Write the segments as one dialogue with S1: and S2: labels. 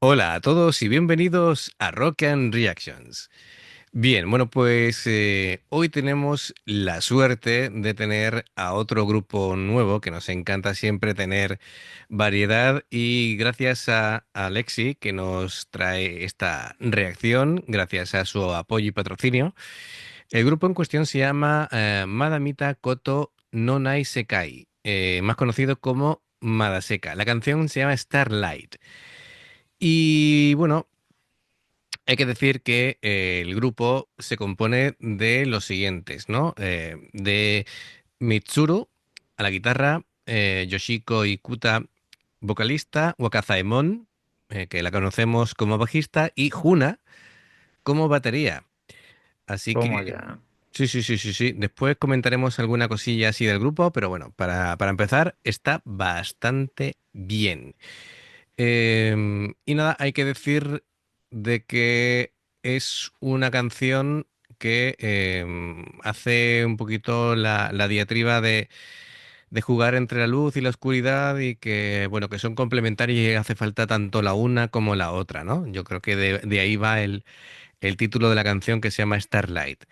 S1: Hola a todos y bienvenidos a Rock and Reactions. Bien, bueno, pues hoy tenemos la suerte de tener a otro grupo nuevo que nos encanta siempre tener variedad y gracias a Alexi que nos trae esta reacción, gracias a su apoyo y patrocinio. El grupo en cuestión se llama Madamita Koto no Nai Sekai, más conocido como Madaseka. La canción se llama Starlight. Y bueno, hay que decir que el grupo se compone de los siguientes, ¿no? De Mitsuru a la guitarra, Yoshiko Ikuta, vocalista, Wakazaemon, que la conocemos como bajista, y Juna como batería. Así que
S2: Toma ya.
S1: sí, sí, sí, sí, sí. Después comentaremos alguna cosilla así del grupo, pero bueno, para empezar, está bastante bien. Y nada, hay que decir de que es una canción que hace un poquito la diatriba de jugar entre la luz y la oscuridad y que, bueno, que son complementarias y hace falta tanto la una como la otra, ¿no? Yo creo que de ahí va el título de la canción que se llama Starlight.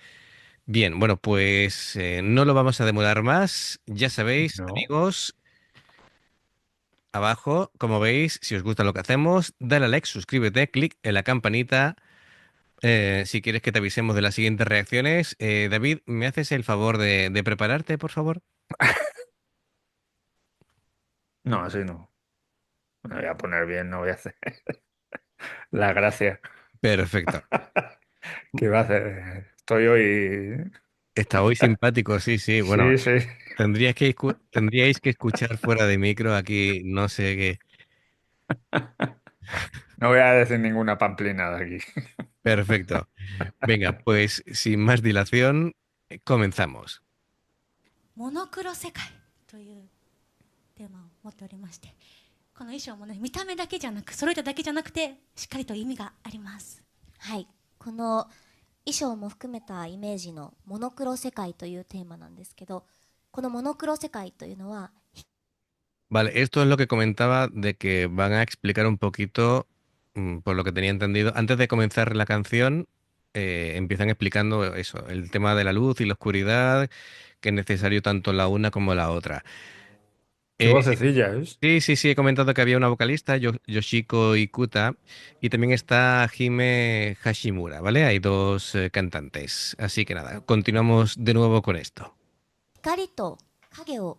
S1: Bien, bueno, pues no lo vamos a demorar más. Ya sabéis,
S2: No.
S1: amigos, abajo, como veis, si os gusta lo que hacemos, dale a like, suscríbete, clic en la campanita si quieres que te avisemos de las siguientes reacciones. David, ¿me haces el favor de prepararte, por favor?
S2: No, así no. Me voy a poner bien, no voy a hacer la gracia.
S1: Perfecto.
S2: ¿Qué va a hacer? Estoy hoy.
S1: Está hoy simpático, sí, sí. Bueno,
S2: Sí, sí.
S1: tendríais que escuchar fuera de micro aquí, no sé qué.
S2: No voy a decir ninguna pamplinada aquí.
S1: Perfecto. Venga, pues sin más dilación, comenzamos.
S3: モノクロ世界というテーマを持っておりまして、この衣装もね、見た目だけじゃなく、揃えただけじゃなくて、しっかりと意味があります。はい。この衣装も含めたイメージのモノクロ世界というテーマなんですけど、このモノクロ世界というのは、
S1: Vale, esto es lo que comentaba de que van a explicar un poquito, por lo que tenía entendido, antes de comenzar la canción, empiezan explicando eso, el tema de la luz y la oscuridad, que es necesario tanto la una como la otra.
S2: Qué
S1: Eh,
S2: vocecilla es.
S1: sí, sí, sí, he comentado que había una vocalista, Yoshiko Ikuta, y también está Hime Hashimura, ¿vale? Hay dos cantantes. Así que nada, continuamos de nuevo con esto.
S3: 光と影を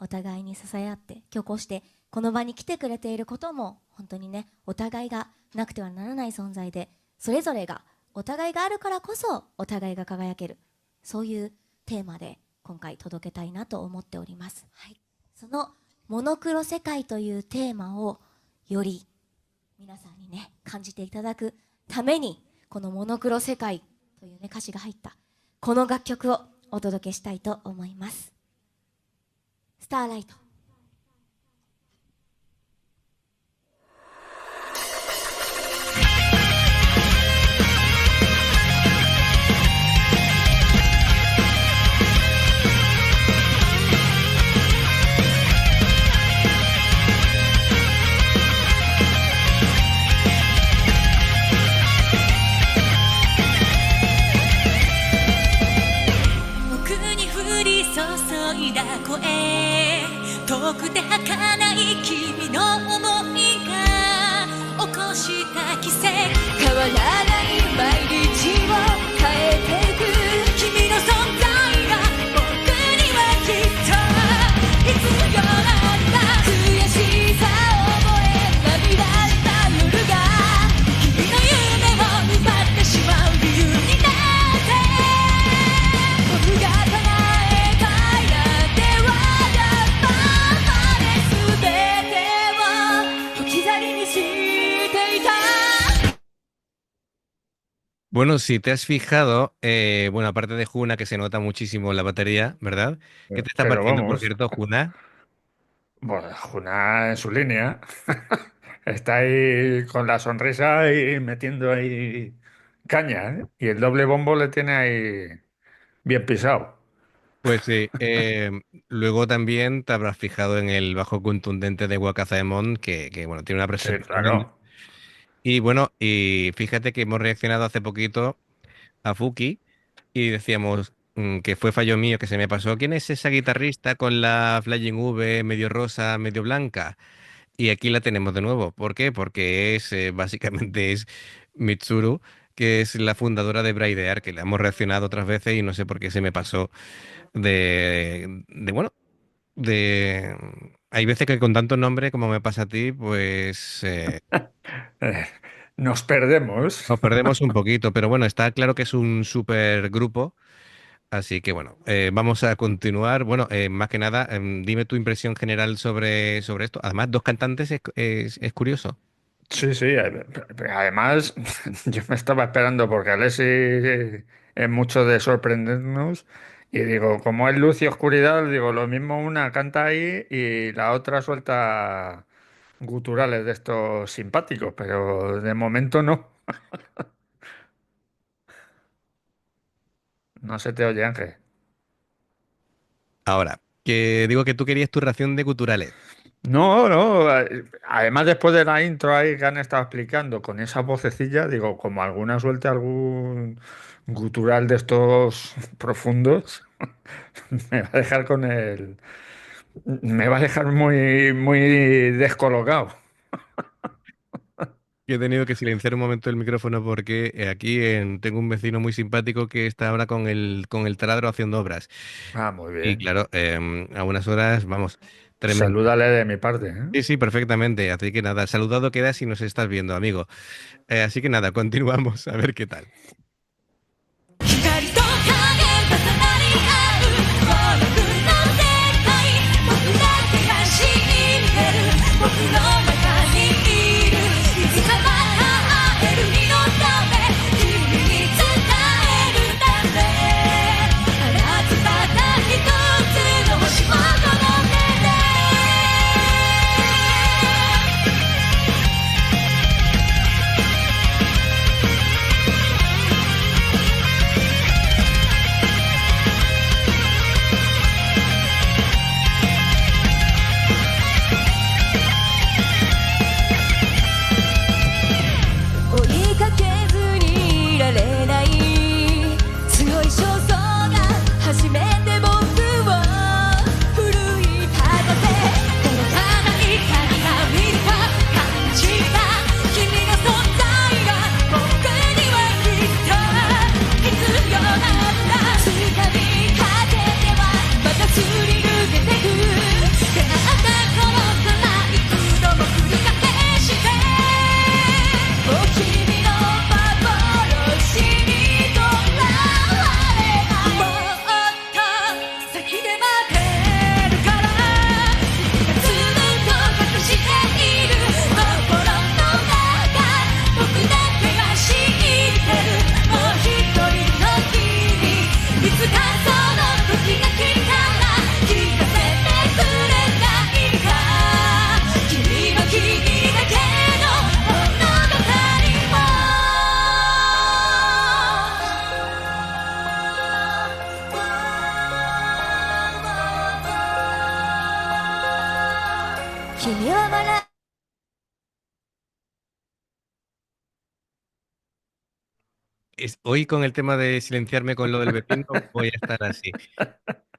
S3: お互いに支え合って強行してこの場に来てくれていることも本当にねお互いがなくてはならない存在でそれぞれがお互いがあるからこそお互いが輝けるそういうテーマで今回届けたいなと思っております。はい。そのモノクロ世界というテーマをより皆さんにね感じていただくためにこのモノクロ世界というね歌詞が入ったこの楽曲をお届けしたいと思います。スターライト。僕が叶えたいなんてわがままで全てを置き去りにしていた
S1: Bueno, si te has fijado, bueno, aparte de Juna, que se nota muchísimo la batería, ¿verdad? ¿Qué te está
S2: Pero
S1: pareciendo, por
S2: vamos,
S1: cierto, Juna?
S2: bueno, Juna en su línea. Está ahí con la sonrisa y metiendo ahí caña, ¿eh? Y el doble bombo le tiene ahí bien pisado.
S1: Pues sí, luego también te habrás fijado en el bajo contundente de Wakazaemon, que bueno, tiene una
S2: Sí,
S1: presencia tremenda.
S2: claro.
S1: Y bueno, y fíjate que hemos reaccionado hace poquito a Fuki y decíamos que fue fallo mío, que se me pasó. ¿Quién es esa guitarrista con la Flying V medio rosa, medio blanca? Y aquí la tenemos de nuevo. ¿Por qué? Porque es básicamente es Mitsuru, que es la fundadora de Braidear, que la hemos reaccionado otras veces y no sé por qué se me pasó bueno, de... Hay veces que con tantos nombres como me pasa a ti, pues
S2: Eh, Nos perdemos.
S1: nos perdemos un poquito, pero bueno, está claro que es un super grupo, así que bueno, vamos a continuar. Bueno, más que nada, dime tu impresión general sobre esto. Además, dos cantantes es curioso.
S2: Sí, sí. Además, yo me estaba esperando porque Alessi es mucho de sorprendernos. Y digo, como es luz y oscuridad, digo, lo mismo una canta ahí y la otra suelta guturales de estos simpáticos, pero de momento no. No se te oye, Ángel.
S1: Ahora, que digo que tú querías tu ración de guturales.
S2: No, no. Además, después de la intro ahí que han estado explicando con esa vocecilla, digo, como alguna suelte algún gutural de estos profundos, me va a dejar con el, me va a dejar muy, muy descolocado.
S1: Que he tenido que silenciar un momento el micrófono porque tengo un vecino muy simpático que está ahora con el taladro haciendo obras.
S2: Ah, muy
S1: Y
S2: bien.
S1: claro, a unas horas, vamos, tremendo.
S2: Salúdale de mi parte, ¿eh?
S1: Sí, sí, perfectamente. Así que nada, saludado quedas si nos estás viendo, amigo. Así que nada, continuamos a ver qué tal.
S3: 光と影重なり合う孤独の世界僕だけが知ってる僕の中にいるいつかまた会える日のため君に伝えるため放つたった一つの星をこの手で 追いかけずにいられない強い焦燥が初めて僕を奮い立たせ届かない影が見ると感じた君の存在が僕にはきっと必要なんだ掴みかけてはまたすり抜けてく出会った頃から幾度も繰り返して「お君の幻にとらわれない」「もっと先で待ってるから」「ずっと隠している心の中」「僕だけが知ってるもう一人の君」「いつかその時が来たら聞かせてくれないか」「君の君だけの物語を」君はまだ
S1: Hoy con el tema de silenciarme con lo del vecino, voy a estar así.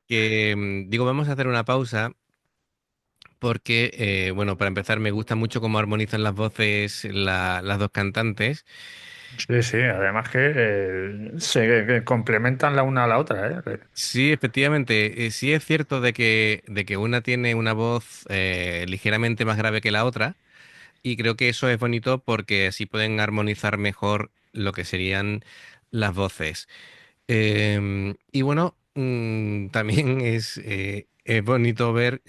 S1: Que digo, vamos a hacer una pausa porque, bueno, para empezar, me gusta mucho cómo armonizan las voces las dos cantantes.
S2: Sí, sí, además que se complementan la una a la otra, ¿eh?
S1: Sí, efectivamente, sí es cierto de que una tiene una voz ligeramente más grave que la otra, y creo que eso es bonito porque así pueden armonizar mejor lo que serían las voces. Y bueno, también es bonito ver,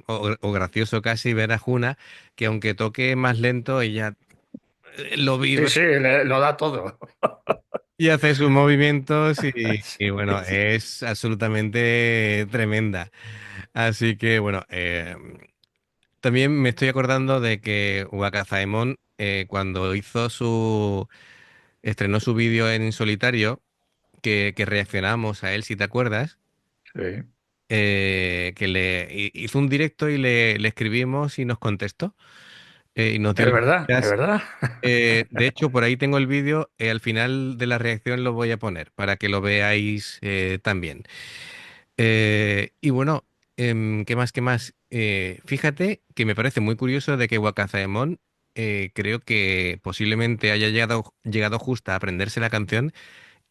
S1: o gracioso casi, ver a Juna, que aunque toque más lento, ella lo
S2: Sí,
S1: vive.
S2: sí, lo da todo.
S1: y hace sus movimientos y bueno, es absolutamente tremenda. Así que bueno, también me estoy acordando de que Wakazaemon, cuando estrenó su vídeo en solitario, que reaccionamos a él, si te acuerdas,
S2: Sí,
S1: que hizo un directo y le escribimos y nos contestó, y nos dio
S2: es
S1: las
S2: verdad, es
S1: gracias.
S2: verdad.
S1: De hecho, por ahí tengo el vídeo, al final de la reacción lo voy a poner para que lo veáis también. Y bueno, ¿qué más? ¿Qué más? Fíjate que me parece muy curioso de que Wakazaemon, creo que posiblemente haya llegado justo a aprenderse la canción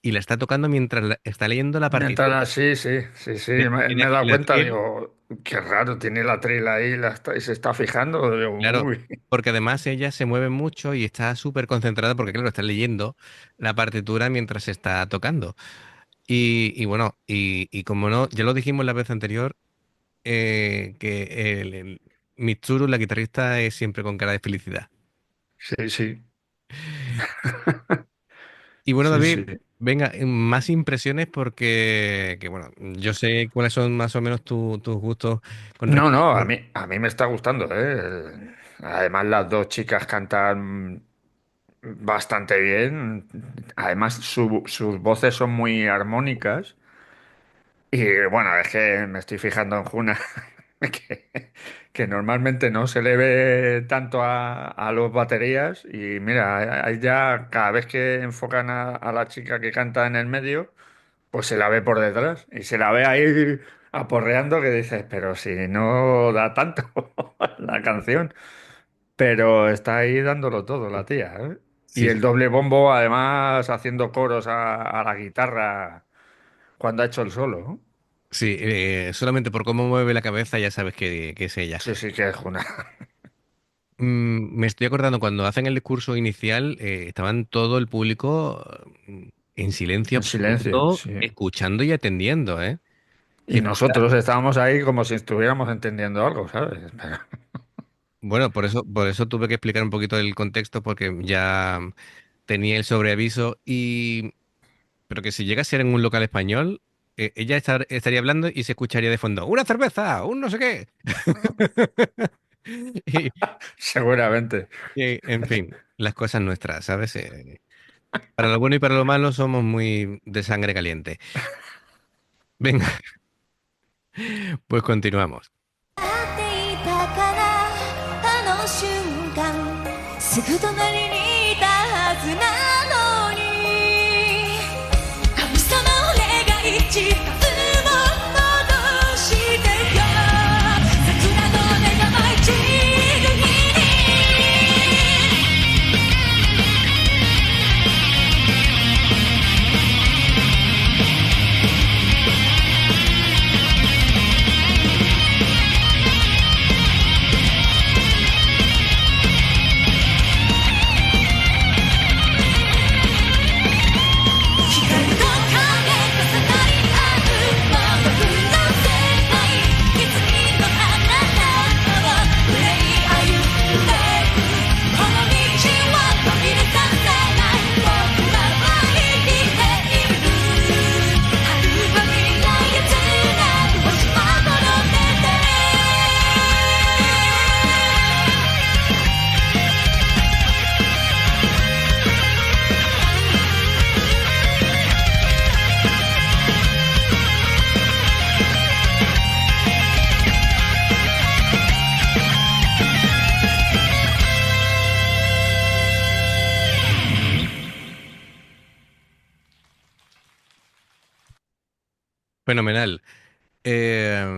S1: y la está tocando mientras está leyendo la partitura.
S2: Sí, sí, sí, sí,
S1: Tiene
S2: me he
S1: aquí
S2: dado
S1: la
S2: cuenta,
S1: tril,
S2: digo, qué raro, tiene la trila ahí y se está fijando, digo,
S1: claro,
S2: uy.
S1: porque además ella se mueve mucho y está súper concentrada porque, claro, está leyendo la partitura mientras está tocando. Y bueno, y como no, ya lo dijimos la vez anterior, que el Mitsuru, la guitarrista, es siempre con cara de felicidad.
S2: Sí, sí,
S1: Y bueno,
S2: sí,
S1: David,
S2: sí.
S1: venga, más impresiones porque, que bueno, yo sé cuáles son más o menos tus gustos con
S2: No, no,
S1: respecto.
S2: a mí me está gustando, ¿eh? Además, las dos chicas cantan bastante bien. Además, sus voces son muy armónicas. Y bueno, es que me estoy fijando en Juna, que normalmente no se le ve tanto a los baterías. Y mira, ahí ya cada vez que enfocan a la chica que canta en el medio, pues se la ve por detrás. Y se la ve ahí aporreando que dices, pero si no da tanto la canción. Pero está ahí dándolo todo la tía, ¿eh? Y
S1: Sí,
S2: el doble bombo, además, haciendo coros a la guitarra cuando ha hecho el solo, ¿no?
S1: sí, solamente por cómo mueve la cabeza ya sabes que es ella.
S2: Sí, sí, que es una.
S1: Me estoy acordando cuando hacen el discurso inicial, estaban todo el público en silencio
S2: En silencio,
S1: absoluto,
S2: sí.
S1: escuchando y atendiendo, ¿eh?
S2: Y
S1: Que
S2: nosotros estábamos ahí como si estuviéramos entendiendo algo, ¿sabes?
S1: bueno, por eso tuve que explicar un poquito el contexto porque ya tenía el sobreaviso pero que si llega a ser en un local español, ella estaría hablando y se escucharía de fondo, ¡una cerveza! ¡Un no sé qué! Y,
S2: Seguramente.
S1: en fin, las cosas nuestras, ¿sabes? Para lo bueno y para lo malo somos muy de sangre caliente. Venga, pues continuamos.
S3: っていたかなあの瞬間すぐ隣にいたはずなのに神様俺が一番を戻してよ桜の根が舞い散る日に 光と影重なり合う孤独の世界いつにも彼方を憂い歩んでこの道を途切れさせない僕らは生きている春は未来へつなぐ星は届けて
S1: Fenomenal.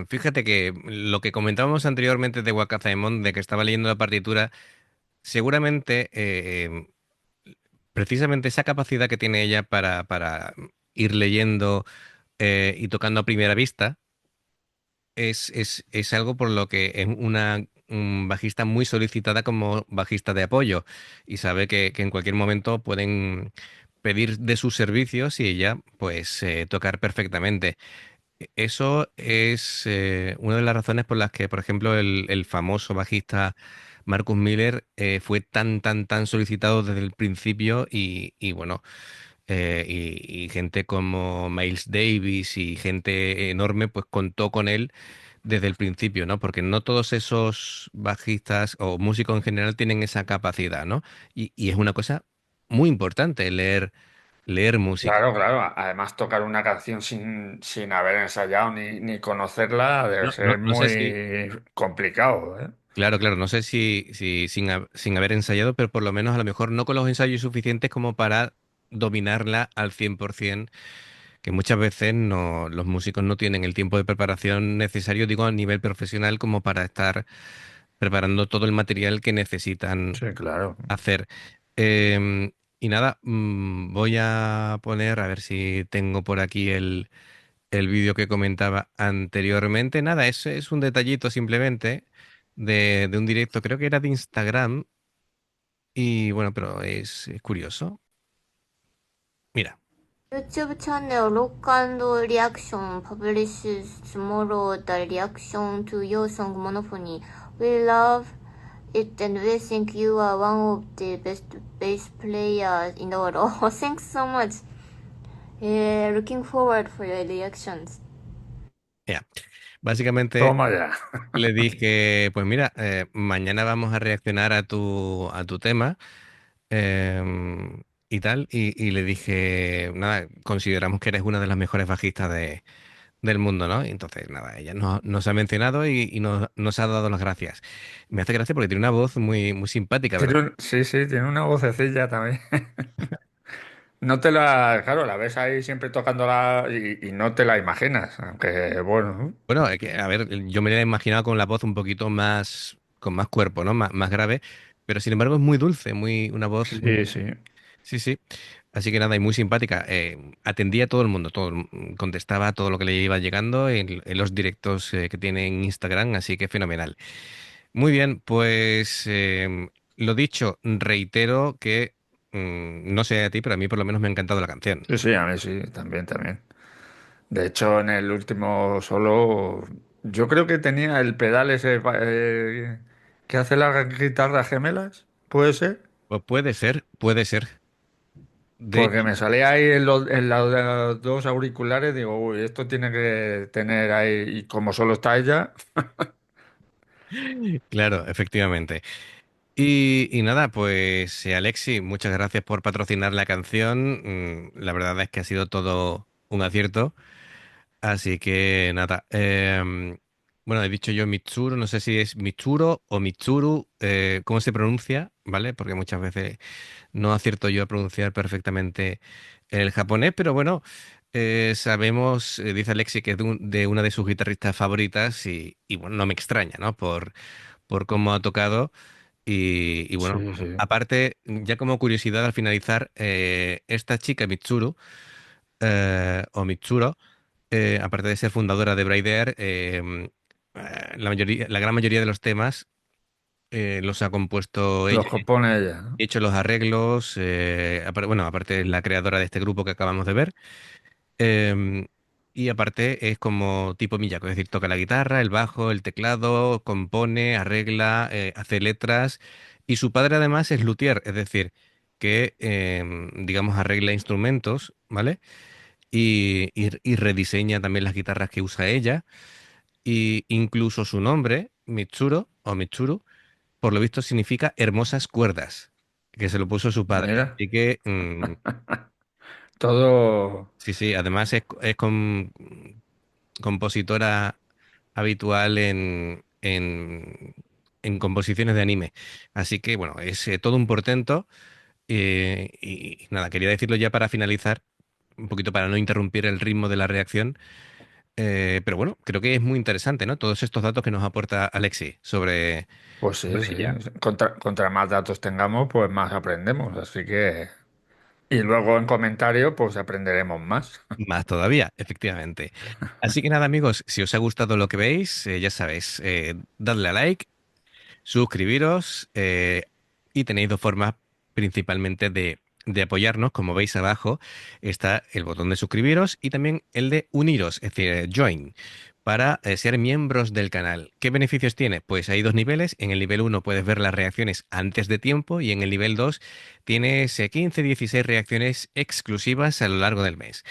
S1: Fíjate que lo que comentábamos anteriormente de Wakazaemon, de que estaba leyendo la partitura, seguramente precisamente esa capacidad que tiene ella para ir leyendo y tocando a primera vista es algo por lo que es una bajista muy solicitada como bajista de apoyo y sabe que en cualquier momento pueden pedir de sus servicios y ella pues tocar perfectamente. Eso es una de las razones por las que, por ejemplo, el famoso bajista Marcus Miller fue tan solicitado desde el principio y bueno, y gente como Miles Davis y gente enorme, pues contó con él desde el principio, ¿no? Porque no todos esos bajistas o músicos en general tienen esa capacidad, ¿no? Y es una cosa muy importante leer música.
S2: Claro, claro. Además, tocar una canción sin haber ensayado ni conocerla debe ser
S1: No sé si,
S2: muy complicado, ¿eh?
S1: claro, claro, no sé si sin haber ensayado, pero por lo menos a lo mejor no con los ensayos suficientes como para dominarla al 100%, que muchas veces no, los músicos no tienen el tiempo de preparación necesario, digo, a nivel profesional, como para estar preparando todo el material que necesitan
S2: Sí, claro.
S1: hacer. Y nada, voy a poner, a ver si tengo por aquí el vídeo que comentaba anteriormente. Nada, es un detallito simplemente de un directo, creo que era de Instagram. Y bueno, pero es curioso. Mira,
S3: YouTube channel Rock and Reaction publishes tomorrow the reaction to your song Monophony. We love it and we think you are one of the best bass players in the world. Thanks so much. Looking forward for your reactions.
S1: ya. Básicamente
S2: Toma ya.
S1: le dije, pues mira, mañana vamos a reaccionar a tu tema. Y tal, y le dije, nada, consideramos que eres una de las mejores bajistas del mundo, ¿no? Y entonces, nada, ella nos ha mencionado y nos ha dado las gracias. Me hace gracia porque tiene una voz muy simpática, ¿verdad?
S2: Sí, sí, tiene una vocecilla también. No claro, la ves ahí siempre tocándola y no te la imaginas, aunque bueno, ¿no?
S1: Bueno, es que, a ver, yo me la he imaginado con la voz un poquito más, con más cuerpo, ¿no? Más grave, pero sin embargo es muy dulce, una voz
S2: Sí, sí.
S1: sí, sí. Así que nada, y muy simpática. Atendía a todo el mundo, contestaba a todo lo que le iba llegando en los directos que tiene en Instagram, así que fenomenal. Muy bien, pues lo dicho, reitero que no sé a ti, pero a mí por lo menos me ha encantado la canción.
S2: Sí, sí, a mí sí, también, también. De hecho, en el último solo, yo creo que tenía el pedal ese que hace las guitarras gemelas, ¿puede ser?
S1: Pues puede ser, puede ser. De
S2: Porque
S1: hecho,
S2: me salía ahí en los dos auriculares, digo, uy, esto tiene que tener ahí, y como solo está ella,
S1: claro, efectivamente. Y nada, pues Alexi, muchas gracias por patrocinar la canción. La verdad es que ha sido todo un acierto. Así que nada, bueno, he dicho yo Mitsuru, no sé si es Mitsuro o Mitsuru, cómo se pronuncia, ¿vale? Porque muchas veces no acierto yo a pronunciar perfectamente el japonés, pero bueno, sabemos, dice Alexi, que es de una de sus guitarristas favoritas y bueno, no me extraña, ¿no? Por cómo ha tocado y bueno,
S2: sí, sí.
S1: aparte, ya como curiosidad al finalizar, esta chica Mitsuru, o Mitsuro, aparte de ser fundadora de Braider, la gran mayoría de los temas los ha compuesto
S2: Los
S1: ella,
S2: compone ella, ¿no?
S1: hecho los arreglos, bueno, aparte es la creadora de este grupo que acabamos de ver, em, y aparte es como tipo Miyako, es decir, toca la guitarra, el bajo, el teclado, compone, arregla, hace letras, y su padre además es luthier, es decir, que, digamos, arregla instrumentos, ¿vale? Y rediseña también las guitarras que usa ella, y incluso su nombre, Mitsuro o Mitsuru, por lo visto significa hermosas cuerdas, que se lo puso su padre.
S2: Mira,
S1: Así que,
S2: todo,
S1: sí, sí, además es compositora habitual en composiciones de anime. Así que, bueno, es todo un portento. Y nada, quería decirlo ya para finalizar, un poquito para no interrumpir el ritmo de la reacción. Pero bueno, creo que es muy interesante, ¿no? Todos estos datos que nos aporta Alexi
S2: pues
S1: sobre
S2: sí, sí.
S1: ella.
S2: Contra más datos tengamos, pues más aprendemos. Así que, y luego en comentarios, pues aprenderemos más.
S1: Más todavía, efectivamente. Así que nada, amigos, si os ha gustado lo que veis, ya sabéis, dadle a like, suscribiros y tenéis dos formas principalmente de apoyarnos. Como veis abajo está el botón de suscribiros y también el de uniros, es decir, join, para ser miembros del canal. ¿Qué beneficios tiene? Pues hay dos niveles. En el nivel 1 puedes ver las reacciones antes de tiempo y en el nivel 2 tienes 15, 16 reacciones exclusivas a lo largo del mes,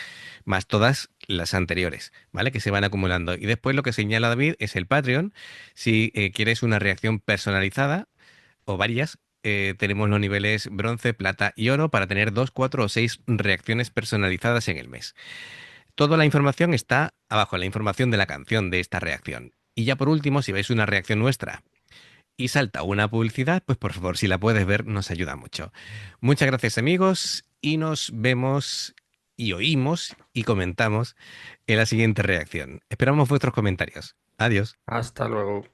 S1: más todas las anteriores, ¿vale? Que se van acumulando. Y después lo que señala David es el Patreon. Si quieres una reacción personalizada o varias, tenemos los niveles bronce, plata y oro para tener 2, 4 o 6 reacciones personalizadas en el mes. Toda la información está abajo, la información de la canción de esta reacción. Y ya por último, si veis una reacción nuestra y salta una publicidad, pues por favor, si la puedes ver, nos ayuda mucho. Muchas gracias amigos y nos vemos y oímos y comentamos en la siguiente reacción. Esperamos vuestros comentarios. Adiós.
S2: Hasta luego.